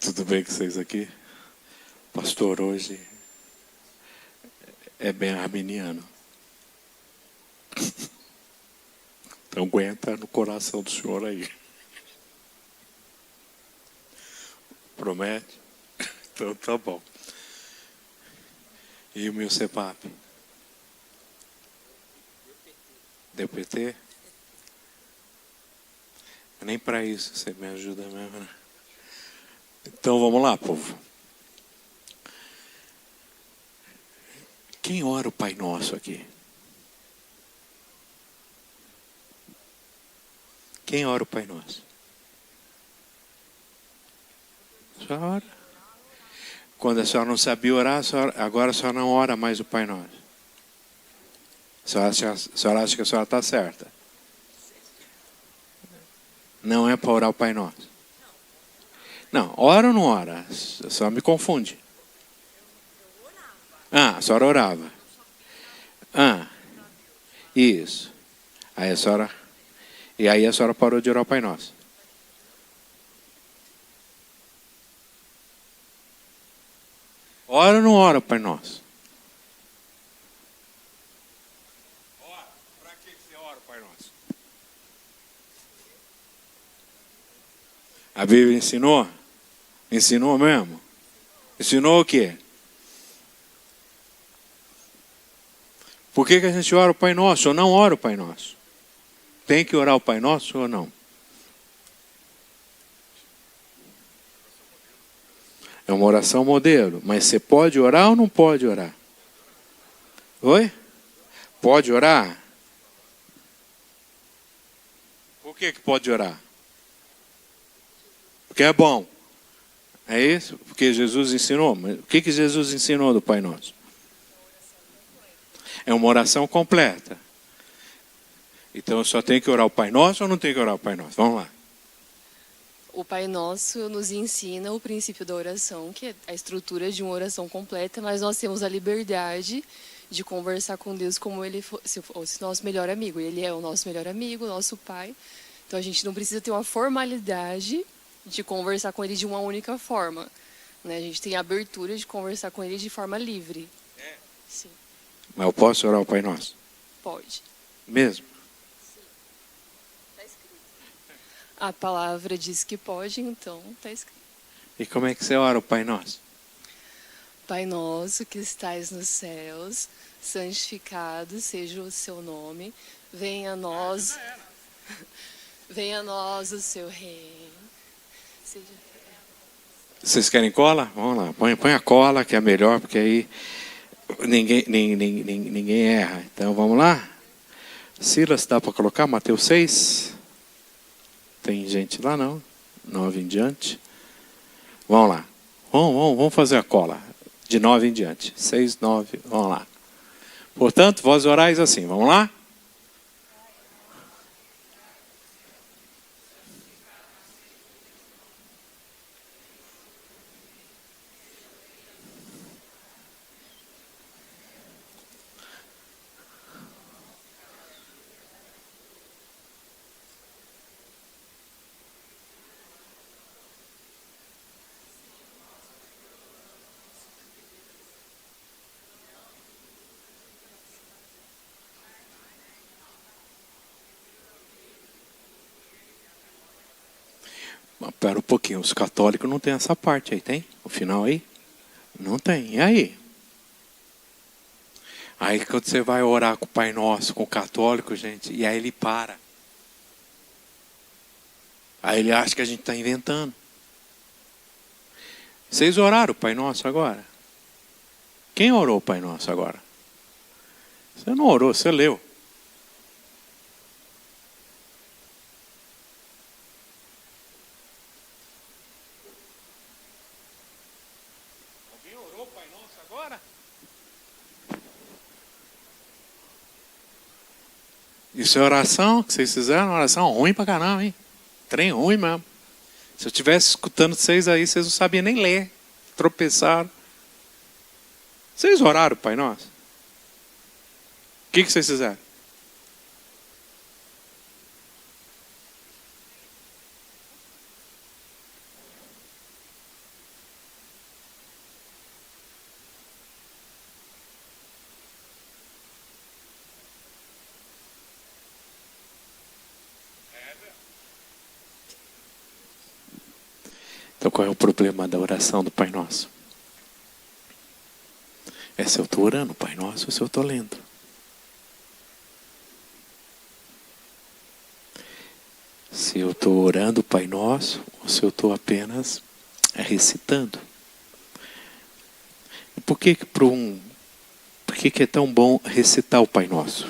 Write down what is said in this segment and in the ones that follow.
Tudo bem com vocês aqui? Pastor, hoje é bem arminiano. Então aguenta no coração do senhor aí. Promete? Então tá bom. E o meu CEPAP? Deu PT? Nem para isso você me ajuda mesmo, né? Então vamos lá, povo. Quem ora o Pai Nosso aqui? Quem ora o Pai Nosso? A senhora ora? Quando a senhora não sabia orar, agora a senhora não ora mais o Pai Nosso. A senhora acha que a senhora está certa? Não é para orar o Pai Nosso. Não, ora ou não ora? A senhora me confunde. Ah, a senhora orava. Ah, isso. Aí a senhora... E aí a senhora parou de orar o Pai Nosso. Ora ou não ora o Pai Nosso? Ora. Para que você ora o Pai Nosso? A Bíblia ensinou? Ensinou mesmo? Ensinou o quê? Por que a gente ora o Pai Nosso ou não ora o Pai Nosso? Tem que orar o Pai Nosso ou não? É uma oração modelo. Mas você pode orar ou não pode orar? Oi? Pode orar? Por que pode orar? Porque é bom. É isso? Porque Jesus ensinou. Mas o que Jesus ensinou do Pai Nosso? É uma oração completa. Então eu só tenho que orar o Pai Nosso ou não tenho que orar o Pai Nosso? Vamos lá. O Pai Nosso nos ensina o princípio da oração, que é a estrutura de uma oração completa, mas nós temos a liberdade de conversar com Deus como ele fosse nosso melhor amigo. Ele é o nosso melhor amigo, nosso Pai. Então a gente não precisa ter uma formalidade de conversar com ele de uma única forma, né? A gente tem a abertura de conversar com ele de forma livre. É? Sim. Mas eu posso orar o Pai Nosso? Pode. Mesmo? A palavra diz que pode, então está escrito. E como é que você ora o Pai Nosso? Pai nosso que estais nos céus, santificado seja o seu nome, venha a nós o seu reino. Vocês querem cola? Vamos lá, põe a cola que é melhor, porque aí ninguém erra. Então vamos lá? Silas, dá para colocar? Mateus 6? Tem gente lá não? 9 em diante. Vamos lá. Vamos fazer a cola. De 9 em diante. 6, 9, vamos lá. Portanto, vós orais assim. Vamos lá? Espera um pouquinho, os católicos não tem essa parte aí, tem? O final aí? Não tem. E aí? Aí quando você vai orar com o Pai Nosso, com o católico, gente, e aí ele para. Aí ele acha que a gente está inventando. Vocês oraram o Pai Nosso agora? Quem orou o Pai Nosso agora? Você não orou, você leu. Alguém orou o Pai Nosso agora? Isso é oração que vocês fizeram? Oração ruim pra caramba, hein? Trem ruim mesmo. Se eu estivesse escutando vocês aí, vocês não sabiam nem ler. Tropeçaram. Vocês oraram o Pai Nosso? O que vocês fizeram? Então qual é o problema da oração do Pai Nosso? É se eu estou orando o Pai Nosso ou se eu estou lendo. Se eu estou orando o Pai Nosso ou se eu estou apenas recitando. Por que é tão bom recitar o Pai Nosso?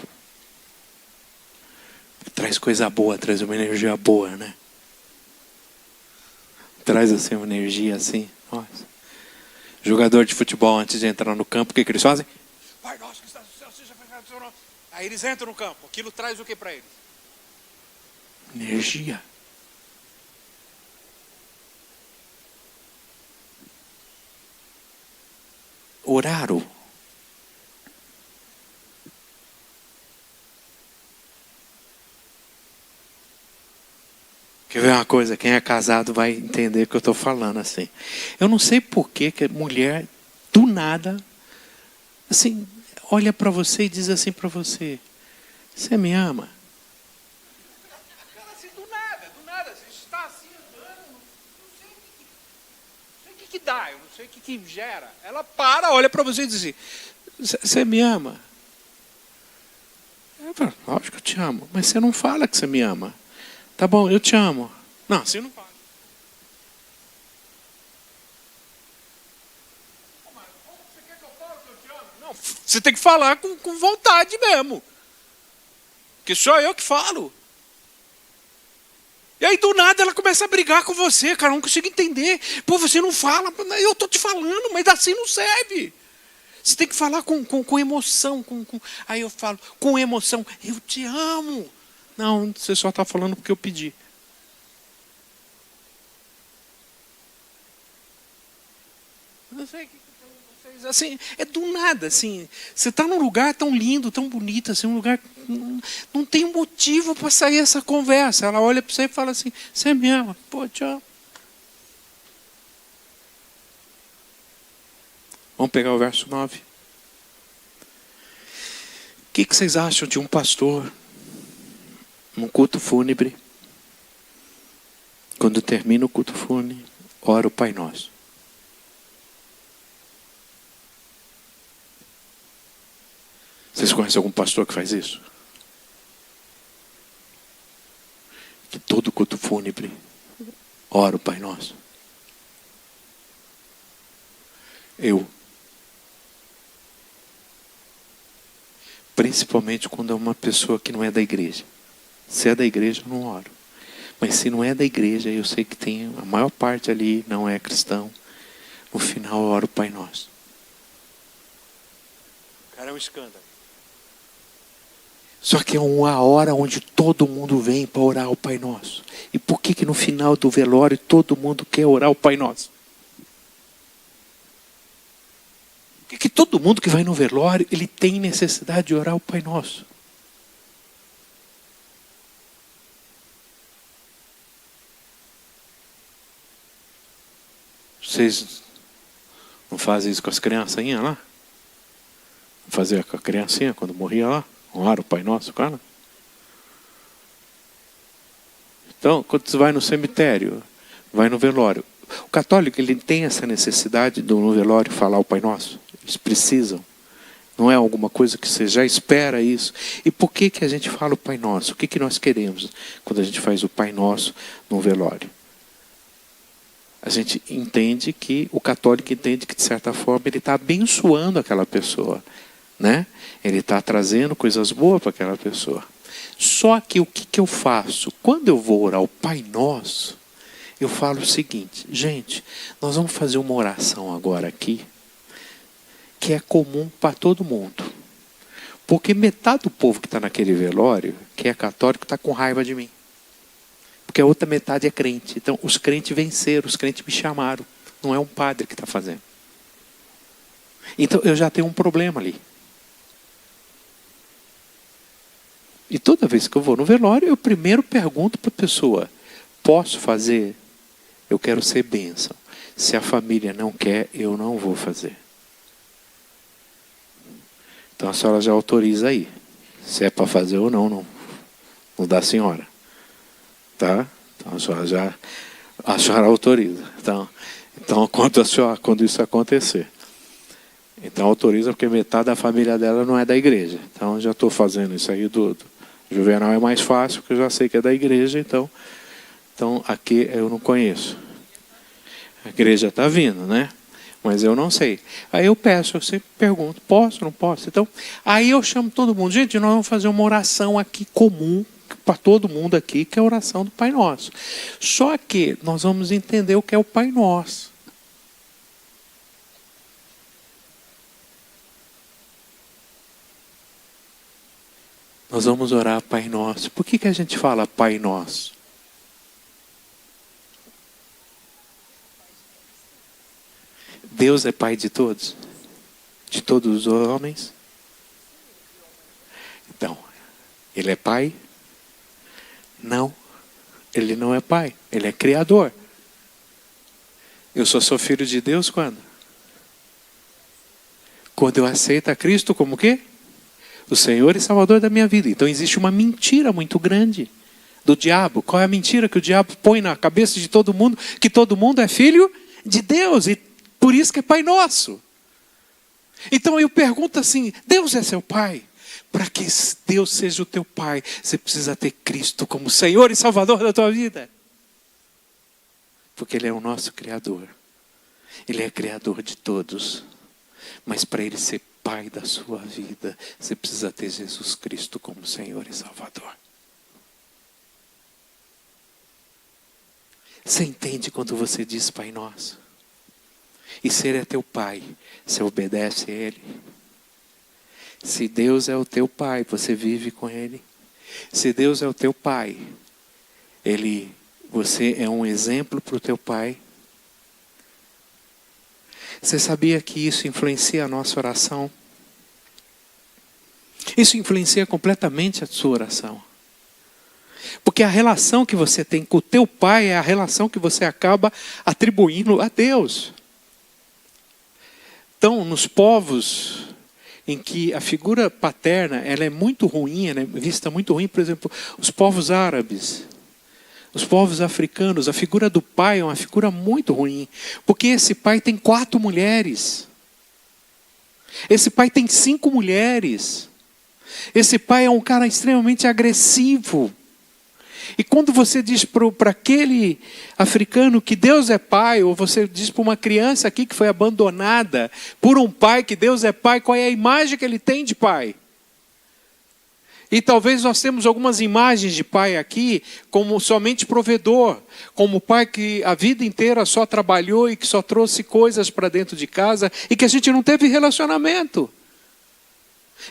Traz coisa boa, traz uma energia boa, né? Traz assim uma energia assim. Nossa. Jogador de futebol, antes de entrar no campo, o que eles fazem? Pai Nosso que está no céu, seja feito o seu nome. Aí eles entram no campo. Aquilo traz o que para eles? Energia. Oraram. Quer ver uma coisa? Quem é casado vai entender o que eu estou falando assim. Eu não sei por que a mulher, do nada, assim, olha para você e diz assim para você: você me ama? Assim, do nada, você está assim andando, não sei o que dá, eu não sei o que gera. Ela para, olha para você e diz assim: você me ama? Eu falo: lógico que eu te amo, mas você não fala que você me ama. Tá bom, eu te amo. Não, você não fala. Mas como você quer que eu fale que eu te amo? Não, você tem que falar com vontade mesmo. Porque só eu que falo. E aí do nada ela começa a brigar com você, cara, eu não consigo entender. Pô, você não fala, eu tô te falando, mas assim não serve. Você tem que falar com emoção. Aí eu falo, com emoção, eu te amo. Não, você só está falando porque eu pedi. Não sei o que vocês, assim, é do nada, assim. Você está num lugar tão lindo, tão bonito, assim, um lugar não tem motivo para sair essa conversa. Ela olha para você e fala assim: você me ama? Pô, tchau. Vamos pegar o verso 9. O que vocês acham de um pastor num culto fúnebre, quando termina o culto fúnebre, ora o Pai Nosso? Vocês conhecem algum pastor que faz isso? Que todo culto fúnebre ora o Pai Nosso? Eu. Principalmente quando é uma pessoa que não é da igreja. Se é da igreja, eu não oro. Mas se não é da igreja, eu sei que tem a maior parte ali não é cristão. No final eu oro o Pai Nosso. Cara, é um escândalo. Só que é uma hora onde todo mundo vem para orar o Pai Nosso. E por que no final do velório todo mundo quer orar o Pai Nosso? Por que todo mundo que vai no velório, ele tem necessidade de orar o Pai Nosso? Vocês não fazem isso com as criancinhas lá? Não fazia com a criancinha quando morria lá? Ora o Pai Nosso, cara? Então, quando você vai no cemitério, vai no velório, o católico, ele tem essa necessidade de no velório falar o Pai Nosso? Eles precisam. Não é alguma coisa que você já espera isso. E por que a gente fala o Pai Nosso? O que nós queremos quando a gente faz o Pai Nosso no velório? A gente entende que, o católico entende que, de certa forma, ele está abençoando aquela pessoa, né? Ele está trazendo coisas boas para aquela pessoa. Só que o que eu faço? Quando eu vou orar o Pai Nosso, eu falo o seguinte: gente, nós vamos fazer uma oração agora aqui, que é comum para todo mundo. Porque metade do povo que está naquele velório, que é católico, está com raiva de mim. Porque a outra metade é crente. Então, os crentes venceram, os crentes me chamaram. Não é um padre que está fazendo. Então, eu já tenho um problema ali. E toda vez que eu vou no velório, eu primeiro pergunto para a pessoa: posso fazer? Eu quero ser bênção. Se a família não quer, eu não vou fazer. Então a senhora já autoriza aí. Se é para fazer ou não, não da senhora. Tá? Então a senhora já A senhora autoriza. Então quando isso acontecer. Então autoriza, porque metade da família dela não é da igreja. Então já estou fazendo isso aí do Juvenal é mais fácil, porque eu já sei que é da igreja, então aqui eu não conheço. A igreja está vindo, né? Mas eu não sei. Aí eu peço, eu sempre pergunto, posso, não posso? Então, aí eu chamo todo mundo. Gente, nós vamos fazer uma oração aqui comum para todo mundo aqui, que é a oração do Pai Nosso. Só que nós vamos entender o que é o Pai Nosso. Nós vamos orar Pai Nosso. Por que a gente fala Pai Nosso? Deus é Pai de todos? De todos os homens? Então, Ele é Pai? Não. Ele não é Pai. Ele é Criador. Eu só sou filho de Deus quando? Quando eu aceito a Cristo como o quê? O Senhor e Salvador da minha vida. Então existe uma mentira muito grande do diabo. Qual é a mentira que o diabo põe na cabeça de todo mundo? Que todo mundo é filho de Deus. E por isso que é Pai Nosso. Então eu pergunto assim, Deus é seu Pai? Para que Deus seja o teu Pai, você precisa ter Cristo como Senhor e Salvador da tua vida. Porque Ele é o nosso Criador. Ele é Criador de todos. Mas para Ele ser Pai da sua vida, você precisa ter Jesus Cristo como Senhor e Salvador. Você entende quando você diz Pai Nosso? E se Ele é teu Pai, você obedece a Ele. Se Deus é o teu Pai, você vive com Ele. Se Deus é o teu Pai, você é um exemplo para o teu Pai. Você sabia que isso influencia a nossa oração? Isso influencia completamente a sua oração. Porque a relação que você tem com o teu Pai é a relação que você acaba atribuindo a Deus. Então, nos povos em que a figura paterna ela é muito ruim, ela é vista muito ruim, por exemplo, os povos árabes, os povos africanos, a figura do pai é uma figura muito ruim, porque esse pai tem 4 mulheres, esse pai tem 5 mulheres, esse pai é um cara extremamente agressivo. E quando você diz para aquele africano que Deus é pai, ou você diz para uma criança aqui que foi abandonada por um pai que Deus é pai, qual é a imagem que ele tem de pai? E talvez nós temos algumas imagens de pai aqui como somente provedor, como pai que a vida inteira só trabalhou e que só trouxe coisas para dentro de casa e que a gente não teve relacionamento.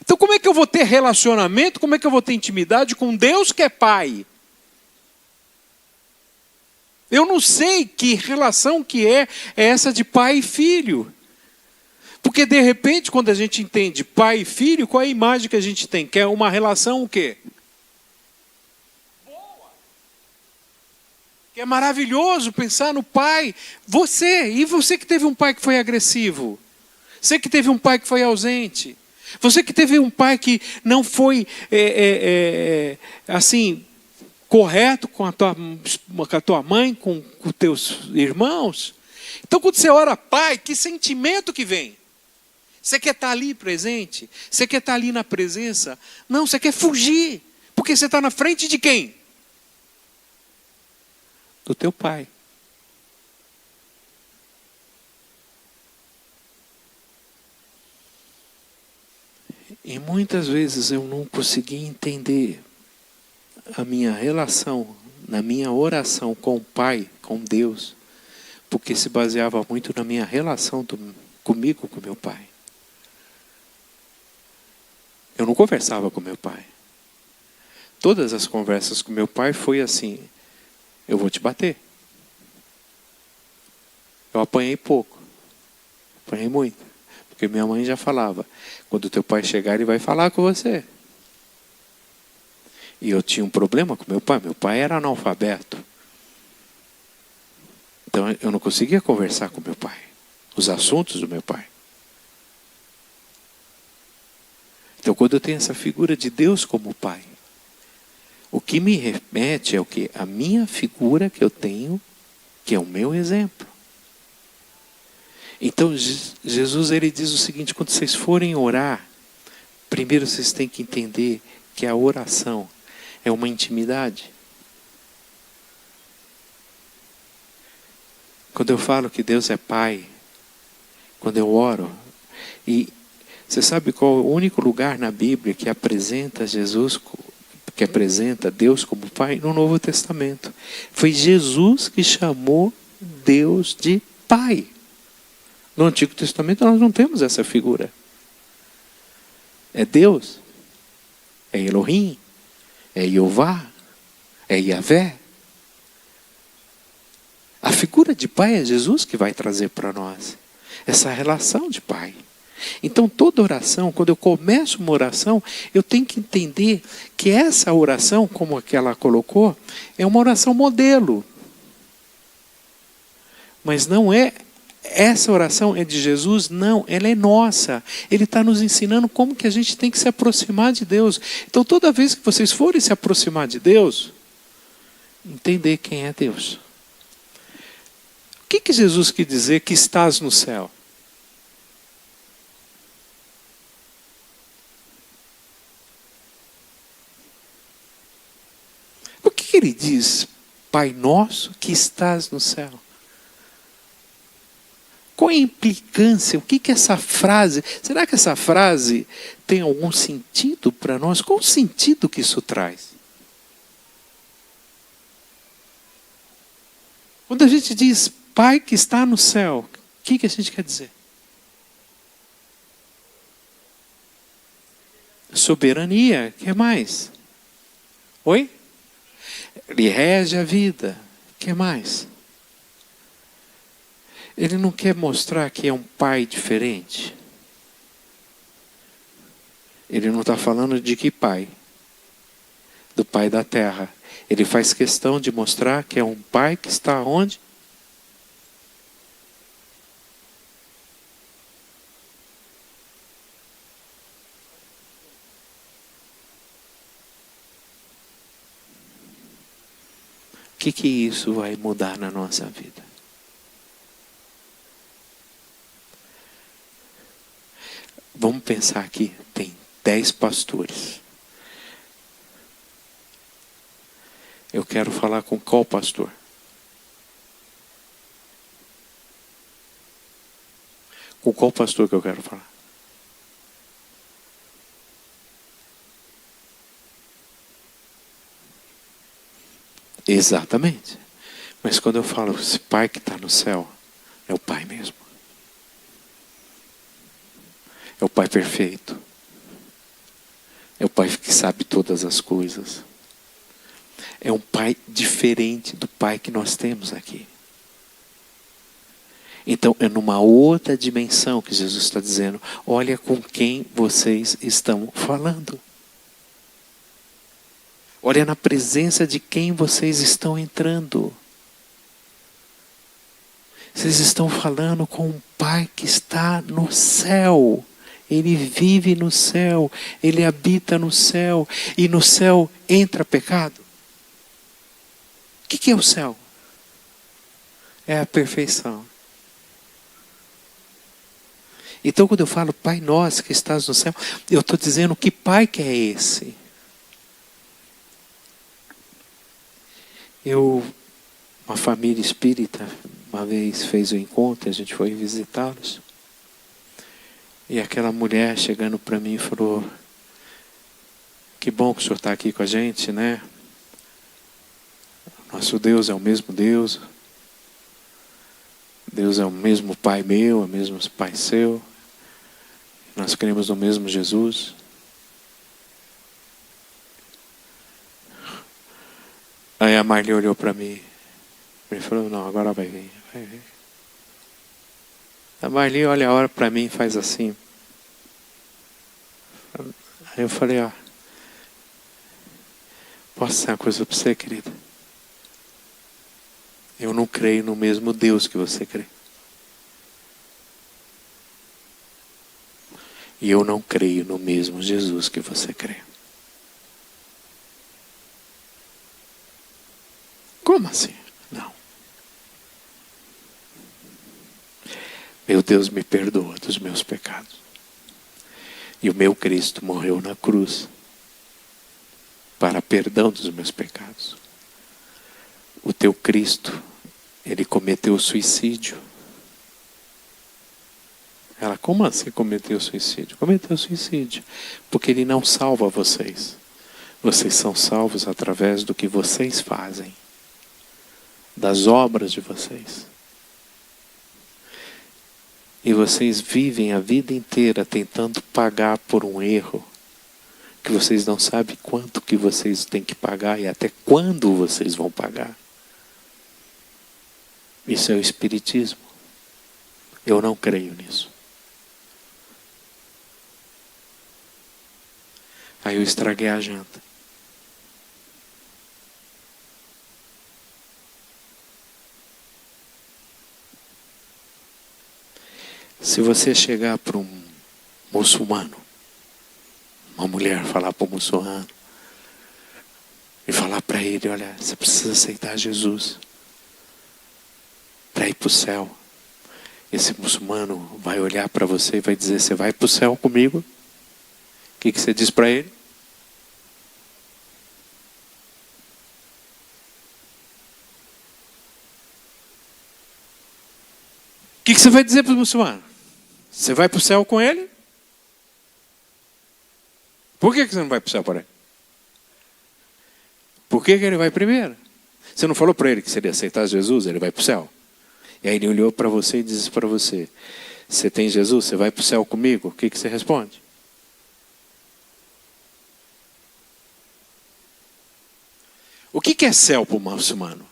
Então como é que eu vou ter relacionamento, como é que eu vou ter intimidade com Deus que é pai? Eu não sei que relação que é essa de pai e filho. Porque de repente, quando a gente entende pai e filho, qual é a imagem que a gente tem? Que é uma relação o quê? Boa. Que é maravilhoso pensar no pai. E você que teve um pai que foi agressivo? Você que teve um pai que foi ausente? Você que teve um pai que não foi assim... correto com a tua mãe, com os teus irmãos. Então quando você ora pai, que sentimento que vem? Você quer estar ali presente? Você quer estar ali na presença? Não, você quer fugir. Porque você está na frente de quem? Do teu pai. E muitas vezes eu não consegui entender a minha relação, na minha oração com o Pai, com Deus, porque se baseava muito na minha relação comigo, com meu pai. Eu não conversava com meu pai. Todas as conversas com meu pai foi assim, eu vou te bater. Eu apanhei pouco, apanhei muito, porque minha mãe já falava, quando teu pai chegar ele vai falar com você. E eu tinha um problema com meu pai era analfabeto. Então eu não conseguia conversar com meu pai, os assuntos do meu pai. Então quando eu tenho essa figura de Deus como pai, o que me remete é o que? A minha figura que eu tenho que é o meu exemplo. Então Jesus ele diz o seguinte: quando vocês forem orar, primeiro vocês têm que entender que a oração é uma intimidade. Quando eu falo que Deus é Pai, quando eu oro, e você sabe qual é o único lugar na Bíblia que apresenta Jesus, que apresenta Deus como Pai? No Novo Testamento. Foi Jesus que chamou Deus de Pai. No Antigo Testamento nós não temos essa figura. É Deus, é Elohim, é Jeová, é Yahvé. A figura de Pai é Jesus que vai trazer para nós essa relação de Pai. Então toda oração, quando eu começo uma oração, eu tenho que entender que essa oração, como a que ela colocou, é uma oração modelo. Mas não é, essa oração é de Jesus? Não, ela é nossa. Ele está nos ensinando como que a gente tem que se aproximar de Deus. Então toda vez que vocês forem se aproximar de Deus, entender quem é Deus. O que Jesus quis dizer que estás no céu? Por que ele diz, Pai nosso que estás no céu? Qual é a implicância? O que é essa frase? Será que essa frase tem algum sentido para nós? Qual o sentido que isso traz? Quando a gente diz Pai que está no céu, o que a gente quer dizer? Soberania, o que mais? Oi? Ele rege a vida, o que mais? Ele não quer mostrar que é um pai diferente. Ele não está falando de que pai? Do pai da terra. Ele faz questão de mostrar que é um pai que está onde? O que isso vai mudar na nossa vida? Vamos pensar aqui, tem 10 pastores. Eu quero falar com qual pastor? Com qual pastor que eu quero falar? Exatamente. Mas quando eu falo esse Pai que está no céu, é o Pai mesmo. É o Pai perfeito. É o Pai que sabe todas as coisas. É um Pai diferente do Pai que nós temos aqui. Então é numa outra dimensão que Jesus está dizendo, olha com quem vocês estão falando. Olha na presença de quem vocês estão entrando. Vocês estão falando com um Pai que está no céu. Ele vive no céu. Ele habita no céu. E no céu entra pecado. O que é o céu? É a perfeição. Então quando eu falo Pai nosso que estás no céu, eu estou dizendo que Pai que é esse? Uma família espírita, uma vez fez o encontro, a gente foi visitá-los. E aquela mulher chegando para mim falou, que bom que o senhor está aqui com a gente, né? Nosso Deus é o mesmo Deus. Deus é o mesmo Pai meu, é o mesmo Pai seu. Nós cremos no mesmo Jesus. Aí a Marli olhou para mim e falou, não, agora vai vir. Vai vir. A Marli olha a hora para mim e faz assim. Aí eu falei, ó, posso dizer uma coisa para você, querida? Eu não creio no mesmo Deus que você crê. E eu não creio no mesmo Jesus que você crê. Como assim? Não. Meu Deus, me perdoa dos meus pecados. E o meu Cristo morreu na cruz para perdão dos meus pecados. O teu Cristo, ele cometeu suicídio. Ela, como assim cometeu suicídio? Cometeu suicídio porque ele não salva vocês. Vocês são salvos através do que vocês fazem, das obras de vocês. E vocês vivem a vida inteira tentando pagar por um erro que vocês não sabem quanto que vocês têm que pagar e até quando vocês vão pagar. Isso é o espiritismo. Eu não creio nisso. Aí eu estraguei a janta. Se você chegar para um muçulmano, uma mulher falar para o muçulmano e falar para ele, olha, você precisa aceitar Jesus para ir para o céu. Esse muçulmano vai olhar para você e vai dizer, você vai para o céu comigo? O que você diz para ele? O que você vai dizer para o muçulmano? Você vai para o céu com ele? Por que você não vai para o céu por ele? Por que ele vai primeiro? Você não falou para ele que se ele aceitar Jesus, ele vai para o céu? E aí ele olhou para você e disse para você, você tem Jesus, você vai para o céu comigo? O que você responde? O que é céu para o muçulmano?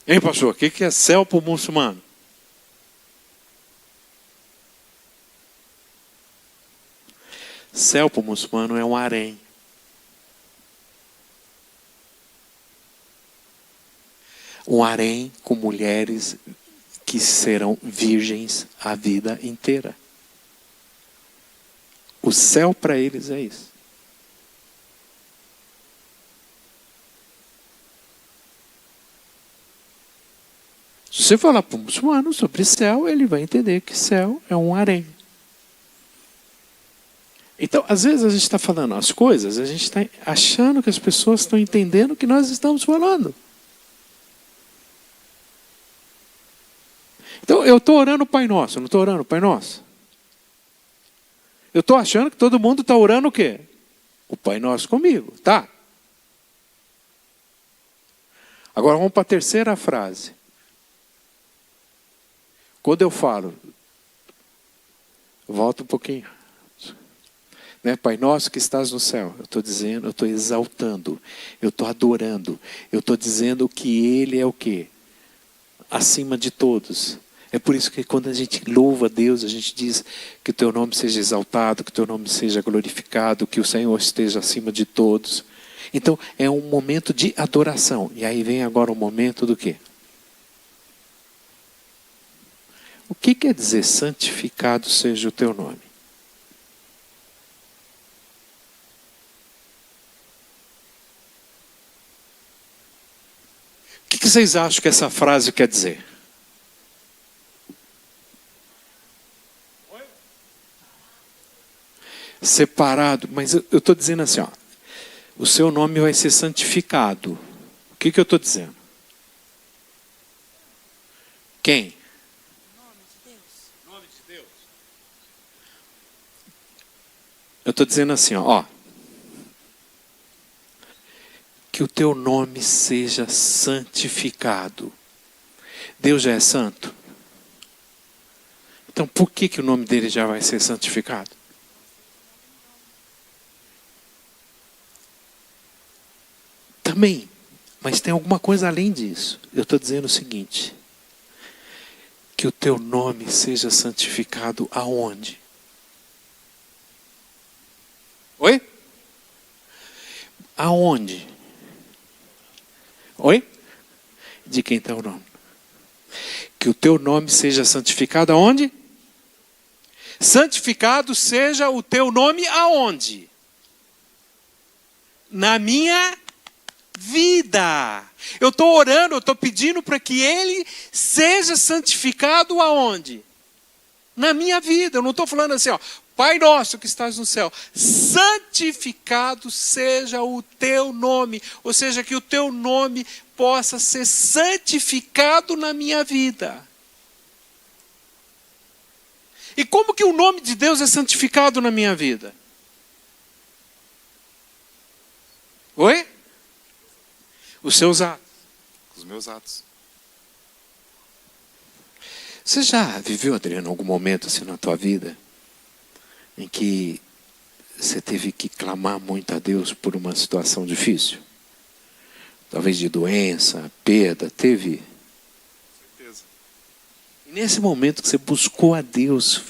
Hein, pastor? O que é céu para o muçulmano? Céu para o muçulmano é um harém. Um harém com mulheres que serão virgens a vida inteira. O céu para eles é isso. Se você falar para um muçulmano sobre céu, ele vai entender que céu é um harém. Então, às vezes a gente está falando as coisas, a gente está achando que as pessoas estão entendendo o que nós estamos falando. Então, eu estou orando o Pai Nosso, não estou orando o Pai Nosso? Eu estou achando que todo mundo está orando o quê? O Pai Nosso comigo, tá? Agora vamos para a terceira frase. Quando eu falo, volta um pouquinho. Né? Pai nosso que estás no céu. Eu estou dizendo, eu estou exaltando, eu estou adorando, eu estou dizendo que Ele é o quê? Acima de todos. É por isso que quando a gente louva a Deus, a gente diz que o teu nome seja exaltado, que o teu nome seja glorificado, que o Senhor esteja acima de todos. Então é um momento de adoração. E aí vem agora o momento do quê? O que quer dizer santificado seja o teu nome? O que vocês acham que essa frase quer dizer? Separado, mas eu estou dizendo assim, ó, o seu nome vai ser santificado. O que eu estou dizendo? Quem? Eu estou dizendo assim, ó, que o teu nome seja santificado. Deus já é santo? Então por que o nome dele já vai ser santificado? Também, mas tem alguma coisa além disso. Eu estou dizendo o seguinte, que o teu nome seja santificado aonde? Oi? Aonde? Oi? De quem está o nome? Que o teu nome seja santificado aonde? Santificado seja o teu nome aonde? Na minha vida. Eu estou orando, eu estou pedindo para que Ele seja santificado aonde? Na minha vida. Eu não estou falando assim, ó, Pai nosso que estás no céu, santificado seja o teu nome. Ou seja, que o teu nome possa ser santificado na minha vida. E como que o nome de Deus é santificado na minha vida? Oi? Os seus atos. Os meus atos. Você já viveu, Adriano, algum momento assim na tua vida em que você teve que clamar muito a Deus por uma situação difícil? Talvez de doença, perda, teve? Com certeza. E nesse momento que você buscou a Deus,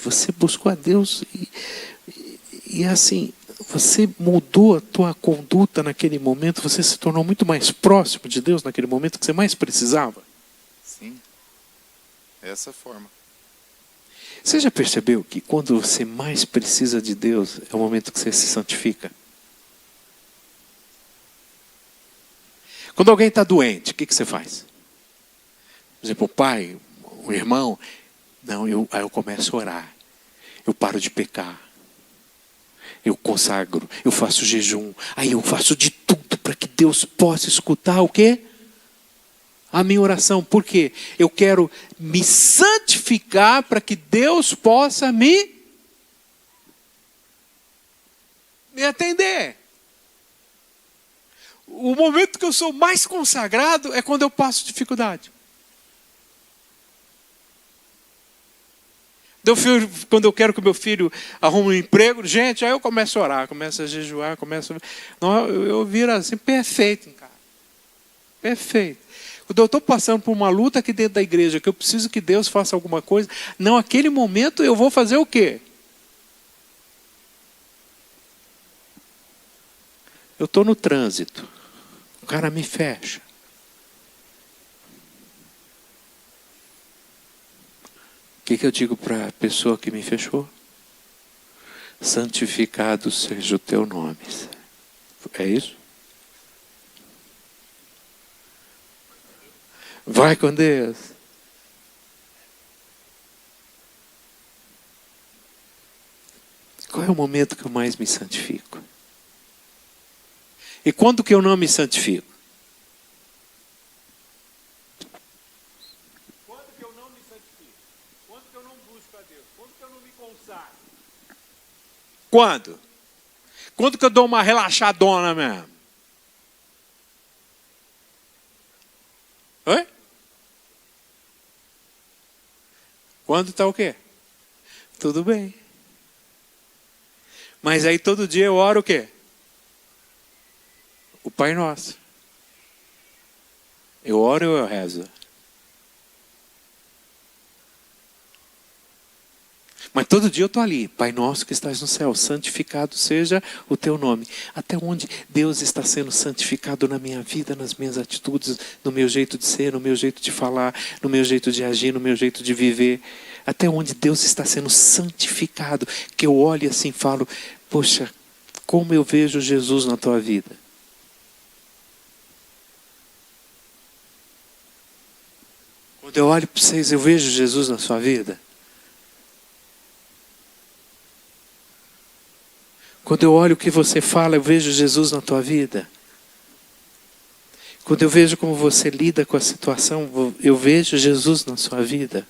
e assim, você mudou a tua conduta naquele momento, você se tornou muito mais próximo de Deus naquele momento que você mais precisava? Sim. Essa forma. Você já percebeu que quando você mais precisa de Deus, é o momento que você se santifica? Quando alguém está doente, o que você faz? Por exemplo, o pai, o irmão, aí eu começo a orar. Eu paro de pecar. Eu consagro, eu faço jejum. Aí eu faço de tudo para que Deus possa escutar o quê? A minha oração. Por quê? Eu quero me santificar para que Deus possa me atender. O momento que eu sou mais consagrado é quando eu passo dificuldade. Quando eu quero que o meu filho arrume um emprego, gente, aí eu começo a orar, começo a jejuar, eu viro assim, perfeito, cara. Perfeito. Quando eu estou passando por uma luta aqui dentro da igreja, que eu preciso que Deus faça alguma coisa, naquele momento eu vou fazer o quê? Eu estou no trânsito. O cara me fecha. O que eu digo para a pessoa que me fechou? Santificado seja o teu nome. É isso? Vai com Deus. Qual é o momento que eu mais me santifico? E quando que eu não me santifico? Quando que eu não me santifico? Quando que eu não busco a Deus? Quando que eu não me consagro? Quando? Quando que eu dou uma relaxadona mesmo? Oi? Quando está o quê? Tudo bem. Mas aí todo dia eu oro o quê? O Pai Nosso. Eu oro ou eu rezo? Mas todo dia eu estou ali. Pai Nosso que estás no céu, santificado seja o teu nome. Até onde Deus está sendo santificado na minha vida, nas minhas atitudes, no meu jeito de ser, no meu jeito de falar, no meu jeito de agir, no meu jeito de viver. Até onde Deus está sendo santificado. Que eu olho assim e falo, poxa, como eu vejo Jesus na tua vida. Quando eu olho para vocês, eu vejo Jesus na sua vida. Quando eu olho o que você fala, eu vejo Jesus na tua vida. Quando eu vejo como você lida com a situação, eu vejo Jesus na sua vida.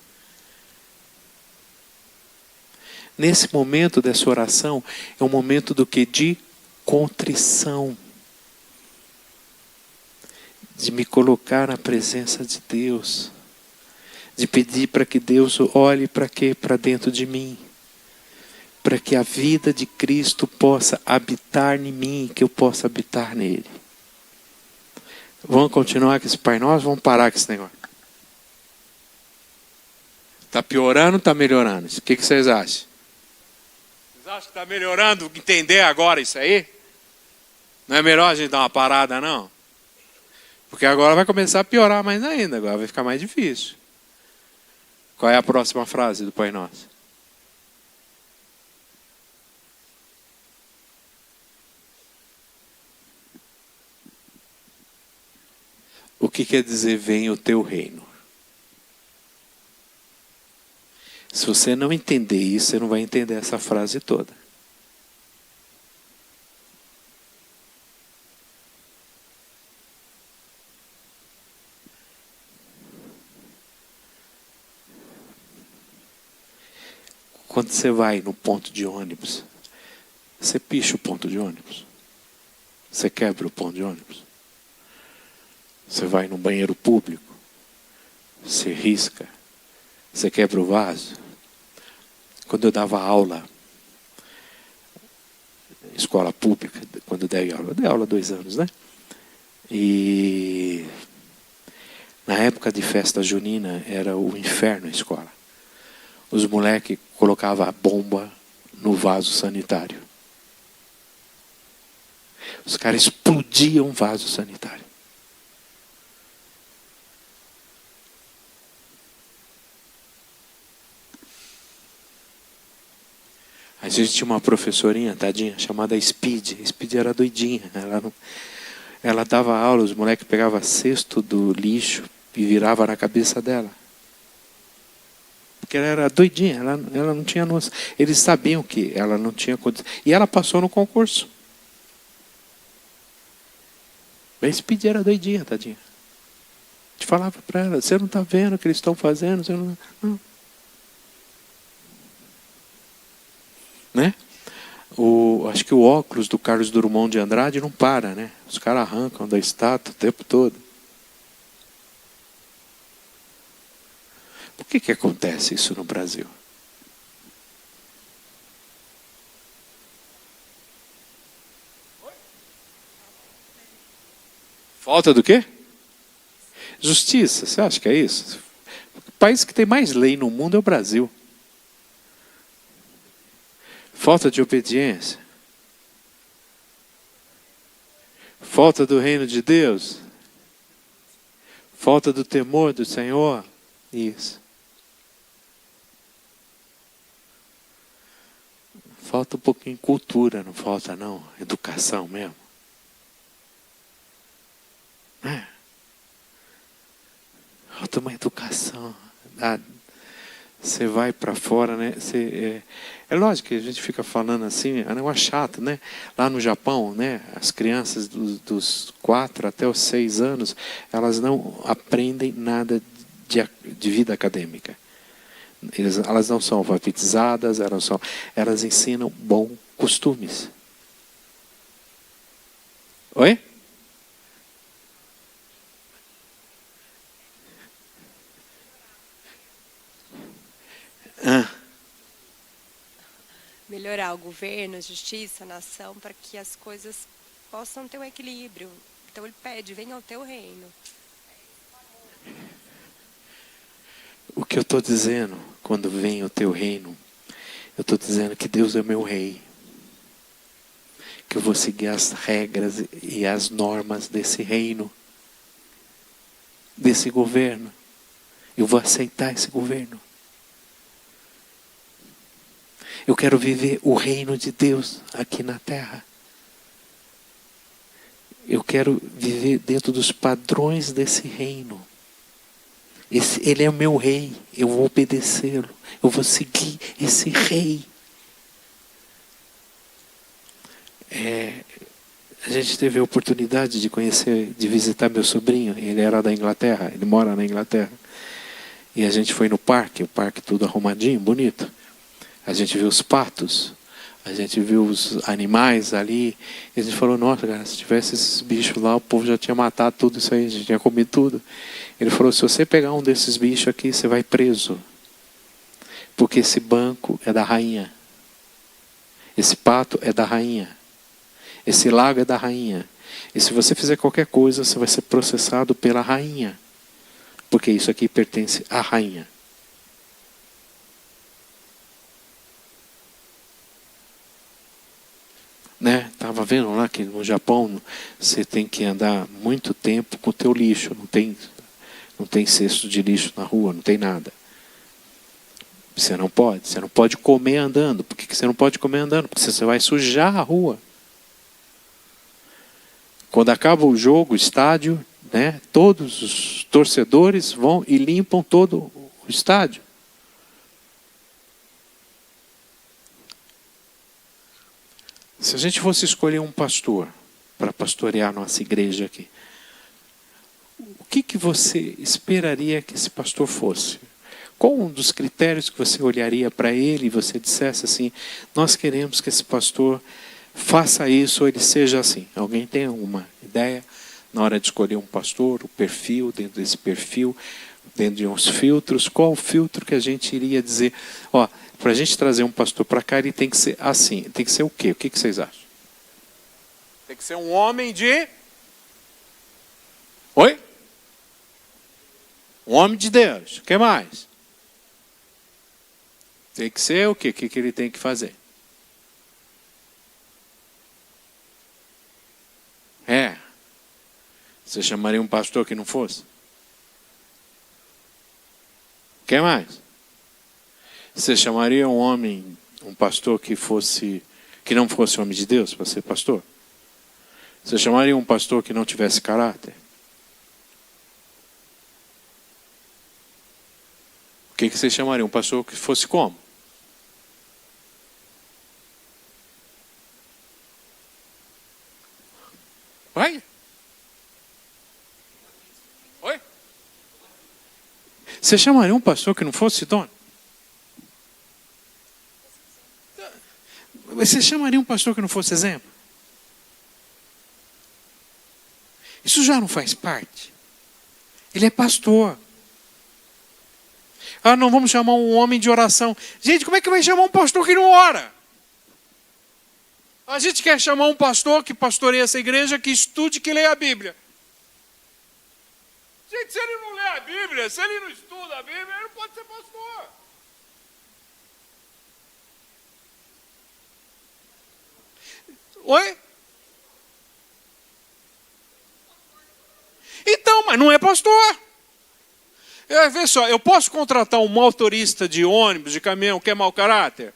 Nesse momento dessa oração, é um momento do que? De contrição. De me colocar na presença de Deus. De pedir para que Deus olhe para quê? Para dentro de mim. Para que a vida de Cristo possa habitar em mim, que eu possa habitar nele. Vamos continuar com esse Pai Nosso? Vamos parar com esse negócio. Está piorando ou está melhorando? O que vocês acham? Vocês acham que está melhorando entender agora isso aí? Não é melhor a gente dar uma parada, não? Porque agora vai começar a piorar mais ainda, agora vai ficar mais difícil. Qual é a próxima frase do Pai Nosso? O que quer dizer venha o teu reino? Se você não entender isso, você não vai entender essa frase toda. Quando você vai no ponto de ônibus, você picha o ponto de ônibus. Você quebra o ponto de ônibus. Você vai no banheiro público, você risca, você quebra o vaso. Quando eu dava aula, escola pública, quando eu dei aula há 2 anos, né? E na época de festa junina era o inferno a escola. Os moleques colocavam a bomba no vaso sanitário. Os caras explodiam o vaso sanitário. A gente tinha uma professorinha, tadinha, chamada Speed. Speed era doidinha. Ela dava aula, os moleques pegavam cesto do lixo e virava na cabeça dela. Porque ela era doidinha, ela não tinha noção. Eles sabiam que ela não tinha condição. E ela passou no concurso. A Speed era doidinha, tadinha. A gente falava para ela, você não está vendo o que eles estão fazendo? Você não. Né? Acho que o óculos do Carlos Drummond de Andrade não para, né? Os caras arrancam da estátua o tempo todo. Por que acontece isso no Brasil? Falta do quê? Justiça, você acha que é isso? O país que tem mais lei no mundo é o Brasil. Falta de obediência. Falta do reino de Deus. Falta do temor do Senhor. Isso. Falta um pouquinho de cultura, não falta não? Educação mesmo. Falta uma educação. Você vai para fora, né? É lógico que a gente fica falando assim, é um negócio chato, né? Lá no Japão, né? As crianças dos 4 até os 6 anos, elas não aprendem nada de vida acadêmica. Elas não são alfabetizadas, elas ensinam bons costumes. Oi? Melhorar o governo, a justiça, a nação, para que as coisas possam ter um equilíbrio. Então ele pede, venha ao teu reino. O que eu estou dizendo, quando vem o teu reino, eu estou dizendo que Deus é meu rei. Que eu vou seguir as regras e as normas desse reino, desse governo. Eu vou aceitar esse governo. Eu quero viver o reino de Deus aqui na terra. Eu quero viver dentro dos padrões desse reino. Ele é o meu rei. Eu vou obedecê-lo. Eu vou seguir esse rei. A gente teve a oportunidade de conhecer, de visitar meu sobrinho. Ele era da Inglaterra. Ele mora na Inglaterra. E a gente foi no parque. O parque tudo arrumadinho, bonito. A gente viu os patos, a gente viu os animais ali, e a gente falou, nossa, cara, se tivesse esses bichos lá, o povo já tinha matado tudo isso aí, a gente tinha comido tudo. Ele falou, se você pegar um desses bichos aqui, você vai preso. Porque esse banco é da rainha. Esse pato é da rainha. Esse lago é da rainha. E se você fizer qualquer coisa, você vai ser processado pela rainha. Porque isso aqui pertence à rainha. Né? Tava vendo lá que no Japão você tem que andar muito tempo com o teu lixo, não tem cesto de lixo na rua, não tem nada. Você não pode comer andando. Por que você não pode comer andando? Porque você vai sujar a rua. Quando acaba o jogo, o estádio, né? Todos os torcedores vão e limpam todo o estádio. Se a gente fosse escolher um pastor para pastorear nossa igreja aqui, o que você esperaria que esse pastor fosse? Qual um dos critérios que você olharia para ele e você dissesse assim, nós queremos que esse pastor faça isso ou ele seja assim? Alguém tem alguma ideia na hora de escolher um pastor, o perfil, dentro desse perfil, dentro de uns filtros? Qual o filtro que a gente iria dizer, ó, para a gente trazer um pastor para cá, ele tem que ser assim, tem que ser o quê? O que vocês acham? Tem que ser um homem de... Oi? Um homem de Deus. O que mais? Tem que ser o quê? O que ele tem que fazer? Você chamaria um pastor que não fosse? O que mais? Você chamaria um homem, um pastor que não fosse homem de Deus para ser pastor? Você chamaria um pastor que não tivesse caráter? O que você chamaria? Um pastor que fosse como? Vai? Oi? Você chamaria um pastor que não fosse dono? Você chamaria um pastor que não fosse exemplo? Isso já não faz parte. Ele é pastor. Ah, não vamos chamar um homem de oração. Gente, como é que vai chamar um pastor que não ora? A gente quer chamar um pastor que pastoreia essa igreja, que estude, que leia a Bíblia. Gente, se ele não lê a Bíblia, se ele não estuda a Bíblia, ele não pode ser pastor. Oi? Então, mas não é pastor. Vê só, eu posso contratar um motorista de ônibus, de caminhão, que é mau caráter?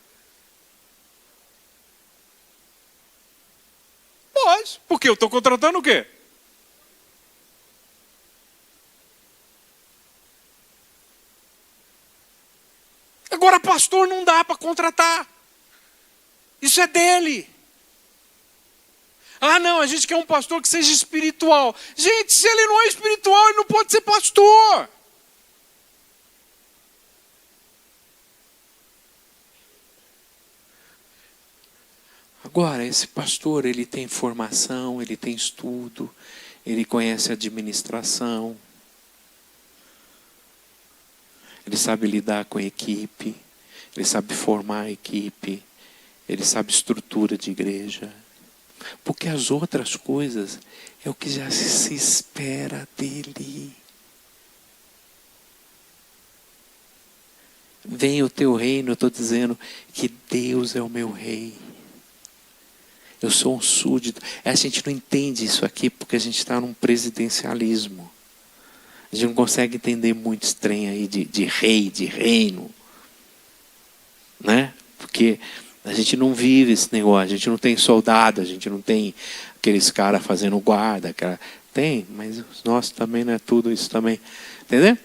Pode, porque eu estou contratando o quê? Agora, pastor não dá para contratar. Isso é dele. Ah, não, a gente quer um pastor que seja espiritual. Gente, se ele não é espiritual, ele não pode ser pastor. Agora, esse pastor, ele tem formação, ele tem estudo, ele conhece administração, ele sabe lidar com a equipe, ele sabe formar a equipe, ele sabe estrutura de igreja. Porque as outras coisas é o que já se espera dele. Venha o teu reino, eu estou dizendo que Deus é o meu rei. Eu sou um súdito. A gente não entende isso aqui porque a gente está num presidencialismo. A gente não consegue entender muito esse trem aí de rei, de reino. Né? Porque a gente não vive esse negócio. A gente não tem soldado, a gente não tem aqueles caras fazendo guarda. Tem, mas os nossos também não é tudo isso também. Entendeu?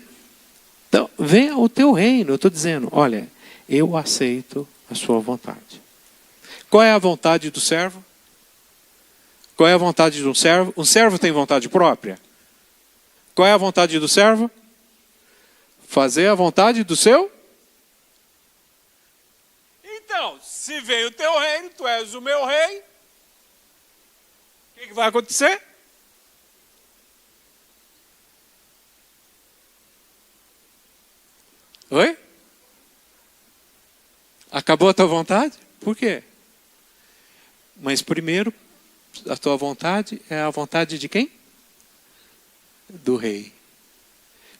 Então, venha o teu reino. Eu estou dizendo, olha, eu aceito a sua vontade. Qual é a vontade do servo? Qual é a vontade de um servo? Um servo tem vontade própria? Qual é a vontade do servo? Fazer a vontade do seu? Então, se vem o teu reino, tu és o meu rei, o que vai acontecer? Oi? Acabou a tua vontade? Por quê? Mas primeiro, a tua vontade é a vontade de quem? Do rei.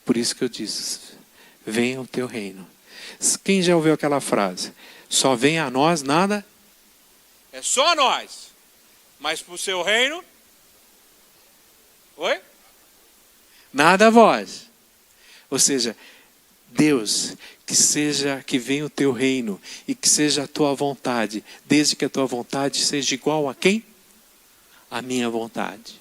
Por isso que eu disse, venha o teu reino. Quem já ouviu aquela frase? Só vem a nós nada? É só nós. Mas para o seu reino? Oi? Nada a vós. Ou seja, Deus, que venha o teu reino e que seja a tua vontade, desde que a tua vontade seja igual a quem? A minha vontade.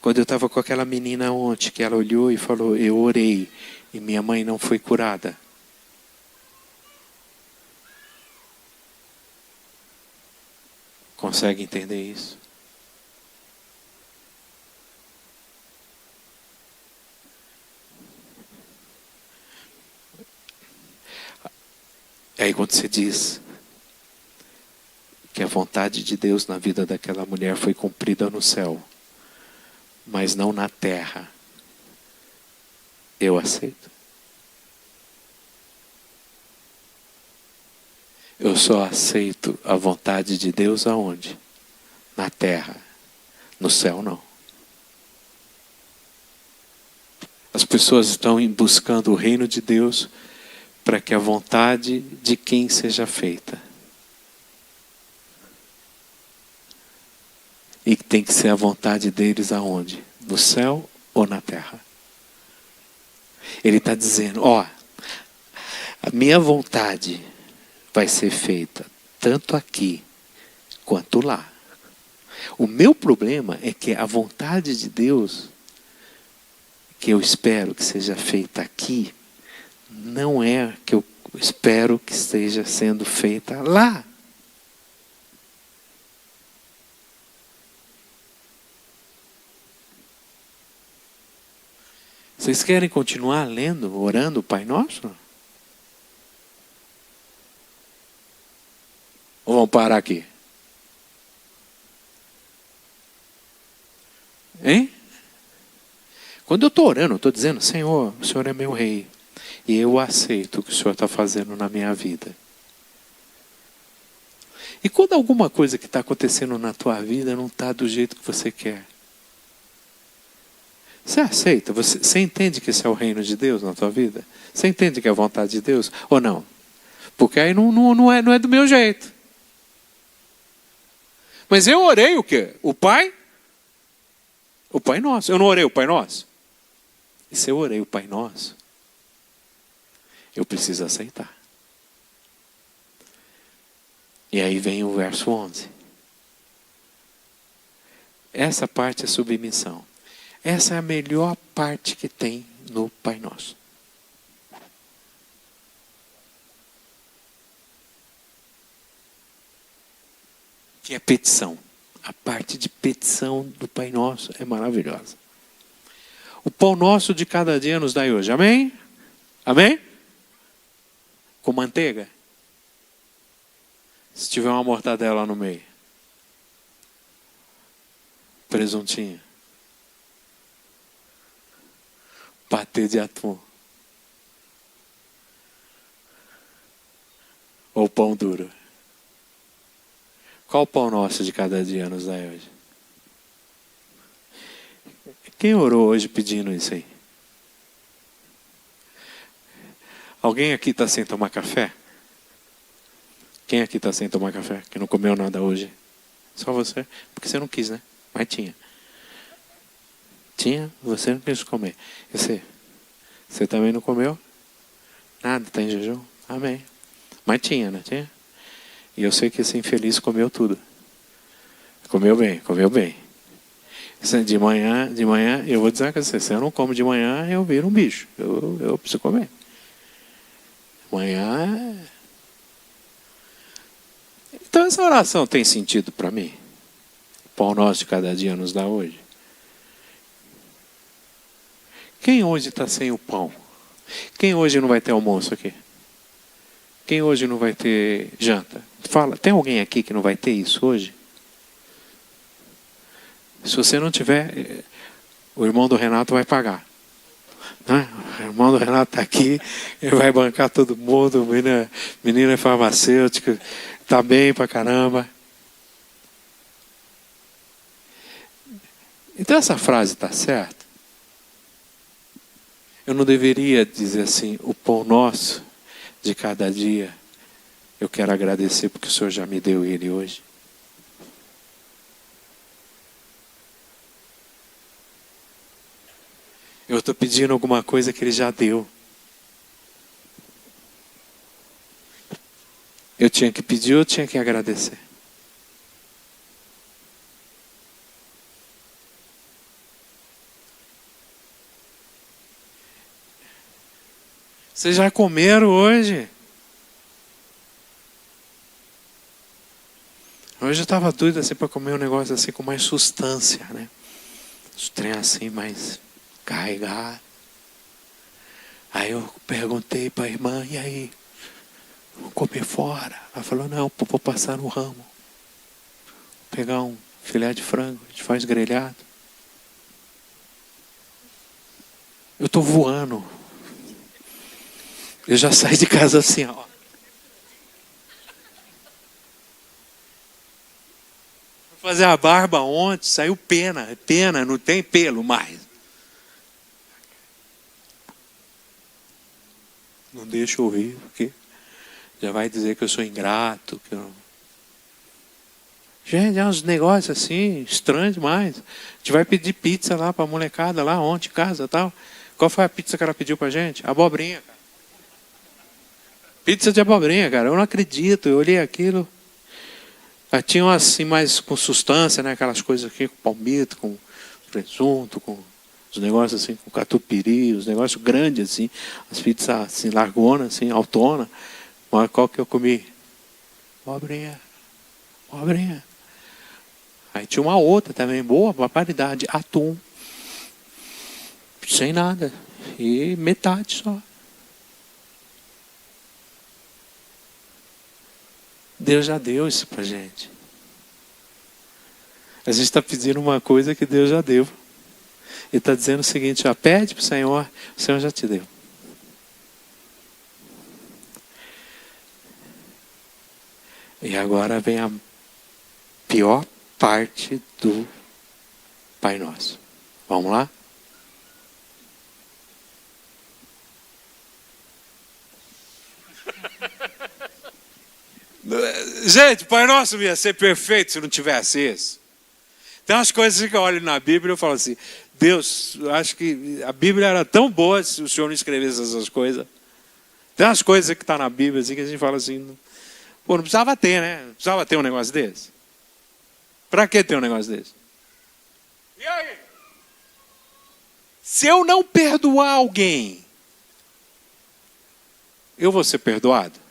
Quando eu estava com aquela menina ontem, que ela olhou e falou, eu orei e minha mãe não foi curada. Consegue entender isso? Aí quando você diz que a vontade de Deus na vida daquela mulher foi cumprida no céu, mas não na terra, eu aceito. Eu só aceito a vontade de Deus aonde? Na terra. No céu não. As pessoas estão buscando o reino de Deus para que a vontade de quem seja feita. E tem que ser a vontade deles aonde? No céu ou na terra? Ele está dizendo, ó, a minha vontade vai ser feita tanto aqui quanto lá. O meu problema é que a vontade de Deus, que eu espero que seja feita aqui, não é a que eu espero que esteja sendo feita lá. Vocês querem continuar lendo, orando o Pai Nosso? Ou vamos parar aqui? Hein? Quando eu estou orando, eu estou dizendo, Senhor, o Senhor é meu rei. E eu aceito o que o Senhor está fazendo na minha vida. E quando alguma coisa que está acontecendo na tua vida não está do jeito que você quer, você aceita? Você entende que esse é o reino de Deus na tua vida? Você entende que é a vontade de Deus? Ou não? Porque aí não é do meu jeito. Mas eu orei o quê? O Pai? O Pai Nosso. Eu não orei o Pai Nosso? E se eu orei o Pai Nosso, eu preciso aceitar. E aí vem o verso 11. Essa parte é submissão. Essa é a melhor parte que tem no Pai Nosso. Que é petição. A parte de petição do Pai Nosso é maravilhosa. O pão nosso de cada dia nos dai hoje. Amém? Amém? Com manteiga? Se tiver uma mortadela no meio. Presuntinho. Patê de atum. Ou pão duro. Qual o pão nosso de cada dia nos dai hoje? Quem orou hoje pedindo isso aí? Alguém aqui está sem tomar café? Quem aqui está sem tomar café? Que não comeu nada hoje? Só você? Porque você não quis, né? Mas tinha. Tinha, você não quis comer. E você? Você também não comeu? Nada, está em jejum? Amém. Mas tinha, né? Tinha? E eu sei que esse infeliz comeu tudo. Comeu bem, comeu bem. De manhã, eu vou dizer que se eu não como de manhã, eu viro um bicho. Eu preciso comer. Manhã. Então essa oração tem sentido para mim? O pão nosso de cada dia nos dá hoje. Quem hoje está sem o pão? Quem hoje não vai ter almoço aqui? Quem hoje não vai ter janta? Fala, tem alguém aqui que não vai ter isso hoje? Se você não tiver, o irmão do Renato vai pagar. Né? O irmão do Renato está aqui, ele vai bancar todo mundo, menina é farmacêutica, está bem pra caramba. Então essa frase está certa? Eu não deveria dizer assim, o pão nosso de cada dia, eu quero agradecer porque o Senhor já me deu ele hoje. Eu estou pedindo alguma coisa que ele já deu. Eu tinha que pedir ou eu tinha que agradecer? Vocês já comeram hoje? Hoje eu estava doido assim para comer um negócio assim com mais substância, né? Os trem assim mais carregado. Aí eu perguntei para a irmã, e aí? Vou comer fora? Ela falou, não, vou passar no ramo. Vou pegar um filé de frango, a gente faz grelhado. Eu estou voando. Eu já saí de casa assim, ó. Fui fazer a barba ontem, saiu pena, não tem pelo mais. Não deixa eu rir, porque já vai dizer que eu sou ingrato. Que eu... Gente, é uns negócios assim, estranhos demais. A gente vai pedir pizza lá para a molecada, lá ontem em casa e tal. Qual foi a pizza que ela pediu para a gente? Abobrinha, cara. Pizza de abobrinha, cara. Eu não acredito. Eu olhei aquilo. Tinha assim mais com substância, né? Aquelas coisas aqui com palmito, com presunto, com os negócios assim, com catupiry, os negócios grandes assim, as pizzas assim, largona, assim, autona. Mas qual que eu comi? Abobrinha. Aí tinha uma outra também, boa, barbaridade, atum. Sem nada. E metade só. Deus já deu isso pra gente. A gente está pedindo uma coisa que Deus já deu. Ele está dizendo o seguinte, já pede para o Senhor já te deu. E agora vem a pior parte do Pai Nosso. Vamos lá? Gente, Pai Nosso ia ser perfeito se não tivesse isso. Tem umas coisas que eu olho na Bíblia e eu falo assim, Deus, eu acho que a Bíblia era tão boa se o Senhor não escrevesse essas coisas. Tem umas coisas que estão na Bíblia assim, que a gente fala assim, pô, não precisava ter, né? Não precisava ter um negócio desse. Para que ter um negócio desse? E aí? Se eu não perdoar alguém, eu vou ser perdoado?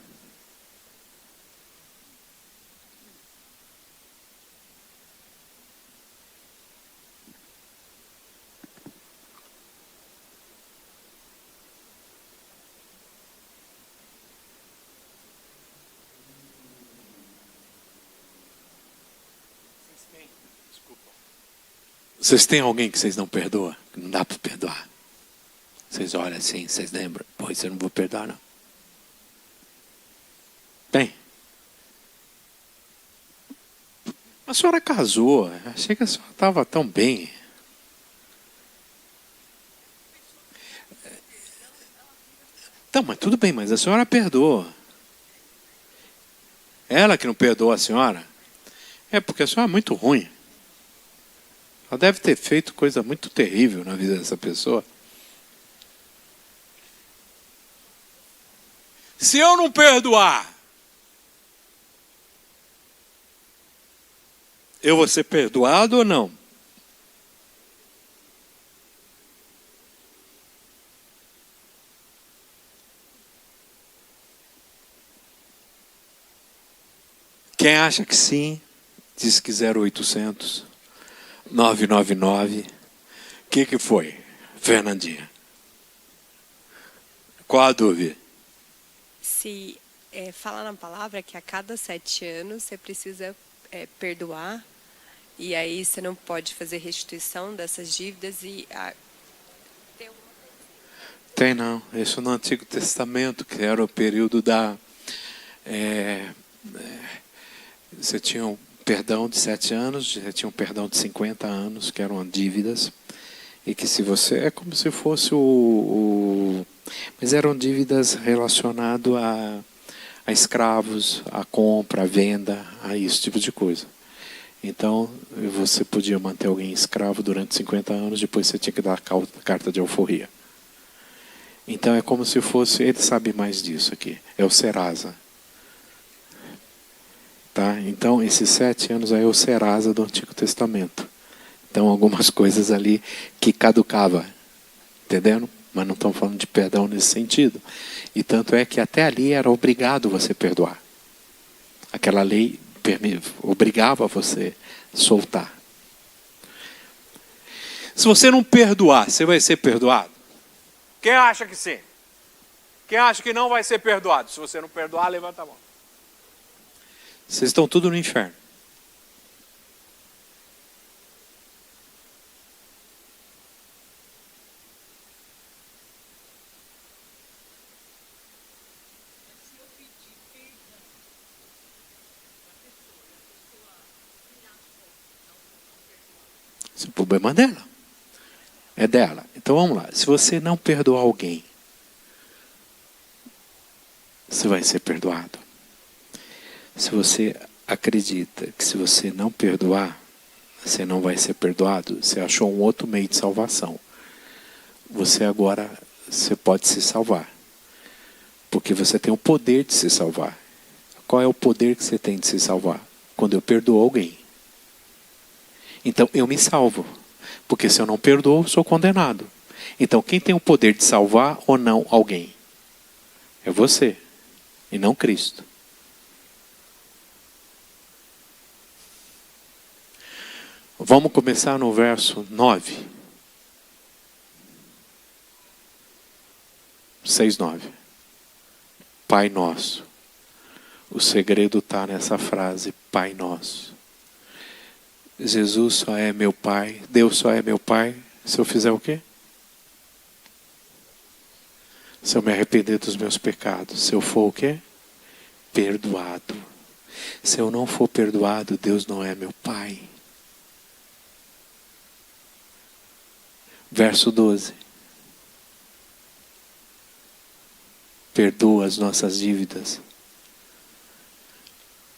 Vocês têm alguém que vocês não perdoam? Que não dá para perdoar? Vocês olham assim, vocês lembram? Pô, isso eu não vou perdoar, não. Tem? A senhora casou. Achei que a senhora estava tão bem. Então, mas tudo bem, mas a senhora perdoa. Ela que não perdoa a senhora? É porque a senhora é muito ruim. Ela deve ter feito coisa muito terrível na vida dessa pessoa. Se eu não perdoar, eu vou ser perdoado ou não? Quem acha que sim, diz que 0800 999. O que foi, Fernandinha? Qual a dúvida? Se fala na palavra que a cada 7 anos você precisa perdoar, e aí você não pode fazer restituição dessas dívidas e... Tem não. Isso no Antigo Testamento, que era o período da... você tinha um perdão de 7 anos, você tinha um perdão de 50 anos, que eram dívidas, e que se você... É como se fosse mas eram dívidas relacionadas a escravos, a compra, a venda, a esse tipo de coisa. Então, você podia manter alguém escravo durante 50 anos, depois você tinha que dar a carta de alforria. Então, é como se fosse... Ele sabe mais disso aqui. É o Serasa. Tá? Então, esses 7 anos aí é o Serasa do Antigo Testamento. Então, algumas coisas ali que caducava. Entendendo? Mas não estamos falando de perdão nesse sentido. E tanto é que até ali era obrigado você perdoar. Aquela lei obrigava você a soltar. Se você não perdoar, você vai ser perdoado? Quem acha que sim? Quem acha que não vai ser perdoado? Se você não perdoar, levanta a mão. Vocês estão tudo no inferno. Esse problema é dela. É dela. Então vamos lá. Se você não perdoar alguém, você vai ser perdoado. Se você acredita que se você não perdoar, você não vai ser perdoado, você achou um outro meio de salvação. Você pode se salvar. Porque você tem o poder de se salvar. Qual é o poder que você tem de se salvar? Quando eu perdoo alguém. Então eu me salvo. Porque se eu não perdoo, sou condenado. Então quem tem o poder de salvar ou não alguém? É você. E não Cristo. Vamos começar no verso 9. 6:9. Pai nosso. O segredo está nessa frase, Pai nosso. Jesus só é meu Pai, Deus só é meu Pai, se eu fizer o quê? Se eu me arrepender dos meus pecados, se eu for o quê? Perdoado. Se eu não for perdoado, Deus não é meu Pai. Verso 12. Perdoa as nossas dívidas,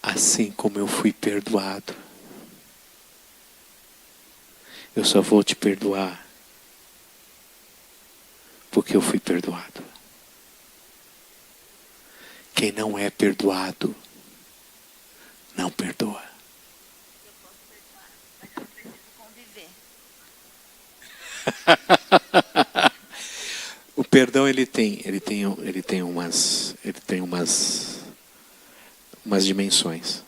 assim como eu fui perdoado. Eu só vou te perdoar porque eu fui perdoado. Quem não é perdoado, não perdoa. Eu posso perdoar, mas eu preciso conviver. O perdão ele tem umas dimensões.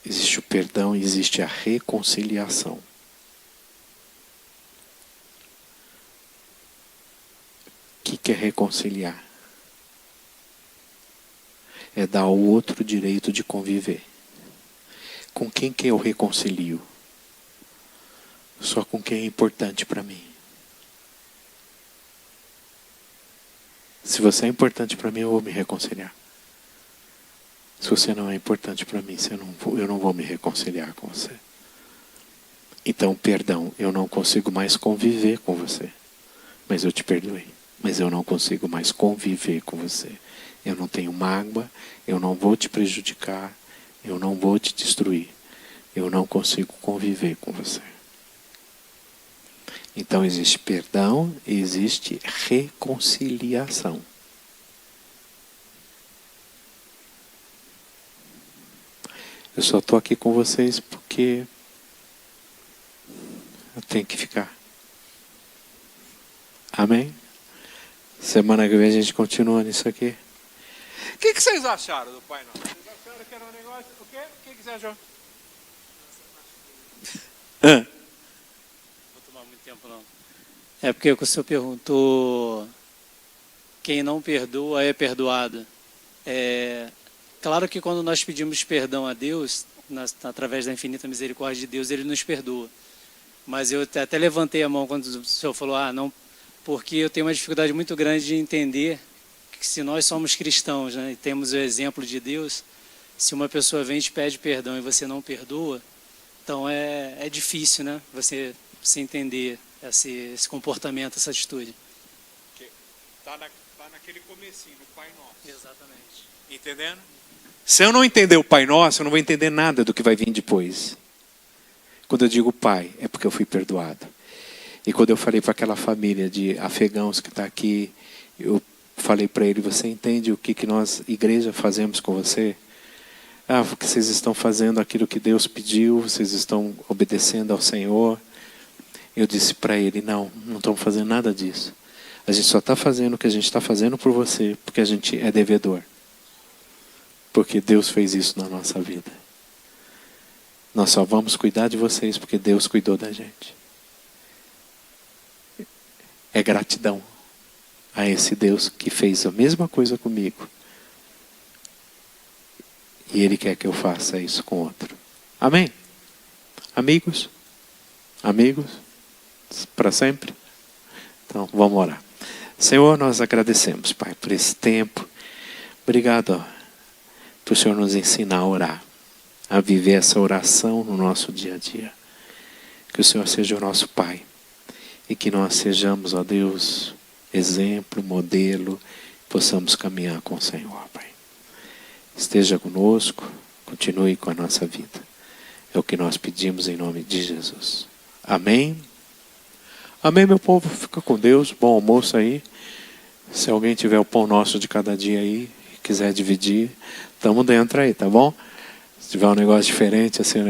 Existe o perdão e existe a reconciliação. O que é reconciliar? É dar ao outro o direito de conviver. Com quem que eu reconcilio? Só com quem é importante para mim. Se você é importante para mim, eu vou me reconciliar. Se você não é importante para mim, eu não vou me reconciliar com você. Então, perdão, eu não consigo mais conviver com você. Mas eu te perdoei. Mas eu não consigo mais conviver com você. Eu não tenho mágoa, eu não vou te prejudicar, eu não vou te destruir. Eu não consigo conviver com você. Então existe perdão e existe reconciliação. Eu só estou aqui com vocês porque eu tenho que ficar. Amém? Semana que vem a gente continua nisso aqui. O que vocês acharam do Pai Nosso? Vocês acharam que era um negócio... O quê? O que você achou? Não vou tomar muito tempo, não. É porque o senhor perguntou... Quem não perdoa é perdoado. Claro que quando nós pedimos perdão a Deus, através da infinita misericórdia de Deus, Ele nos perdoa. Mas eu até levantei a mão quando o senhor falou, não, porque eu tenho uma dificuldade muito grande de entender que se nós somos cristãos, né, e temos o exemplo de Deus, se uma pessoa vem e te pede perdão e você não perdoa, então é difícil, né, você entender esse comportamento, essa atitude. Está naquele comecinho, no Pai Nosso. Exatamente. Entendendo? Se eu não entender o Pai Nosso, eu não vou entender nada do que vai vir depois. Quando eu digo Pai, é porque eu fui perdoado. E quando eu falei para aquela família de afegãos que está aqui, eu falei para ele, você entende o que nós, igreja, fazemos com você? Porque vocês estão fazendo aquilo que Deus pediu, vocês estão obedecendo ao Senhor. Eu disse para ele, não estamos fazendo nada disso. A gente só está fazendo o que a gente está fazendo por você, porque a gente é devedor. Porque Deus fez isso na nossa vida. Nós só vamos cuidar de vocês porque Deus cuidou da gente. É gratidão a esse Deus que fez a mesma coisa comigo. E Ele quer que eu faça isso com outro. Amém? Amigos? Amigos? Para sempre? Então, vamos orar. Senhor, nós agradecemos, Pai, por esse tempo. Obrigado, ó, por o Senhor nos ensinar a orar, a viver essa oração no nosso dia a dia. Que o Senhor seja o nosso Pai e que nós sejamos, ó Deus, exemplo, modelo, possamos caminhar com o Senhor, Pai. Esteja conosco, continue com a nossa vida. É o que nós pedimos em nome de Jesus. Amém? Amém, meu povo? Fica com Deus. Bom almoço aí. Se alguém tiver o pão nosso de cada dia aí, quiser dividir, estamos dentro aí, tá bom? Se tiver um negócio diferente, assim,